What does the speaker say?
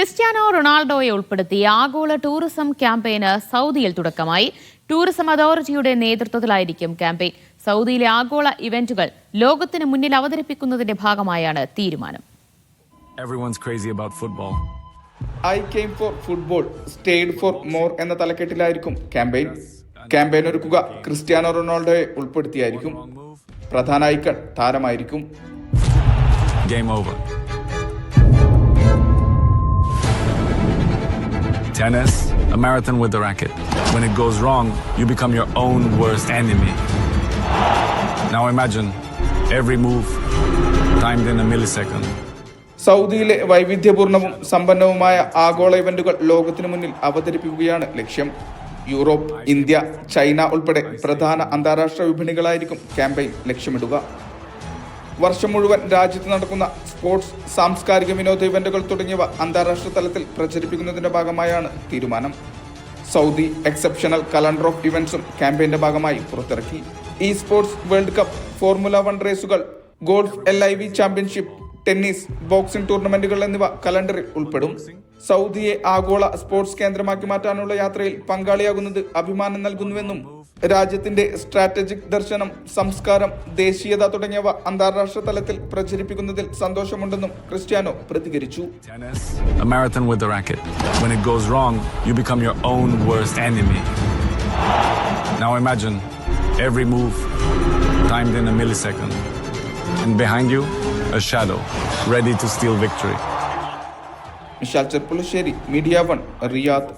Cristiano റൊണാൾഡോയെ ഉൾപ്പെടുത്തി ആഗോള ടൂറിസം ക്യാമ്പയിന് സൗദിയിൽ തുടക്കമായി. ടൂറിസം അതോറിറ്റിയുടെ നേതൃത്വത്തിലായിരിക്കും ക്യാമ്പയിൻ. സൗദിയിലെ ആഗോള ഇവന്റുകൾ ലോകത്തിന് മുന്നിൽ അവതരിപ്പിക്കുന്നതിന്റെ ഭാഗമായാണ് തീരുമാനം. Everyone's crazy about football. I came for football, stayed for more എന്ന തലക്കെട്ടിലായിരിക്കും ക്യാമ്പയിൻ. ക്യാമ്പയിൻ ഒരുക്കുക ക്രിസ്ത്യാനോ റൊണാൾഡോയെ ഉൾപ്പെടുത്തിയായിരിക്കും. പ്രധാന icon താരമായിരിക്കും. Game over. Tennis, a marathon with a racket. When it goes wrong, you become your own worst enemy. Now imagine every move timed in a millisecond. സൗദിയിലെ വൈവിധ്യപൂർണവും സമ്പന്നവുമായ ആഗോള ഇവന്റുകൾ ലോകത്തിനു മുന്നിൽ അവതരിപ്പിക്കുകയാണ് ലക്ഷ്യം. യൂറോപ്പ്, ഇന്ത്യ, ചൈന ഉൾപ്പെടെ പ്രധാന അന്താരാഷ്ട്ര വിപണികളായിരിക്കും ക്യാമ്പയിൻ ലക്ഷ്യമിടുക. വർഷം മുഴുവൻ രാജ്യത്ത് നടക്കുന്ന സ്പോർട്സ്, സാംസ്കാരിക വിനോദ ഇവന്റുകൾ തുടങ്ങിയവ അന്താരാഷ്ട്ര തലത്തിൽ പ്രചരിപ്പിക്കുന്നതിന്റെ ഭാഗമായാണ് തീരുമാനം. സൗദി എക്സെപ്ഷണൽ കലണ്ടർ ഓഫ് ഇവന്റ്സും ക്യാമ്പയിന്റെ ഭാഗമായി പുറത്തിറക്കി. E sports world cup, formula 1 റേസുകൾ, golf LIV championship, tennis, boxing ടൂർണമെന്റുകൾ എന്നിവ കലണ്ടറിൽ ഉൾപ്പെടും. സൗദിയെ ആഗോള സ്പോർട്സ് കേന്ദ്രമാക്കി മാറ്റാനുള്ള യാത്രയിൽ പങ്കാളിയാകുന്നത് അഭിമാനം നൽകുന്നുവെന്നും രാജ്യത്തിന്റെ സ്ട്രാറ്റജിക് ദർശനം, സംസ്കാരം, ദേശീയത തുടങ്ങിയവ അന്താരാഷ്ട്ര തലത്തിൽ പ്രചരിപ്പിക്കുന്നതിൽ സന്തോഷമുണ്ടെന്നും ക്രിസ്ത്യാനോ പ്രതികരിച്ചു. Tennis, a marathon with a racket. When it goes wrong, you become your own worst enemy. Now imagine every move timed in a millisecond. And behind you, a shadow, ready to steal victory. Mishal Cherpulassery, media 1, Riyadh.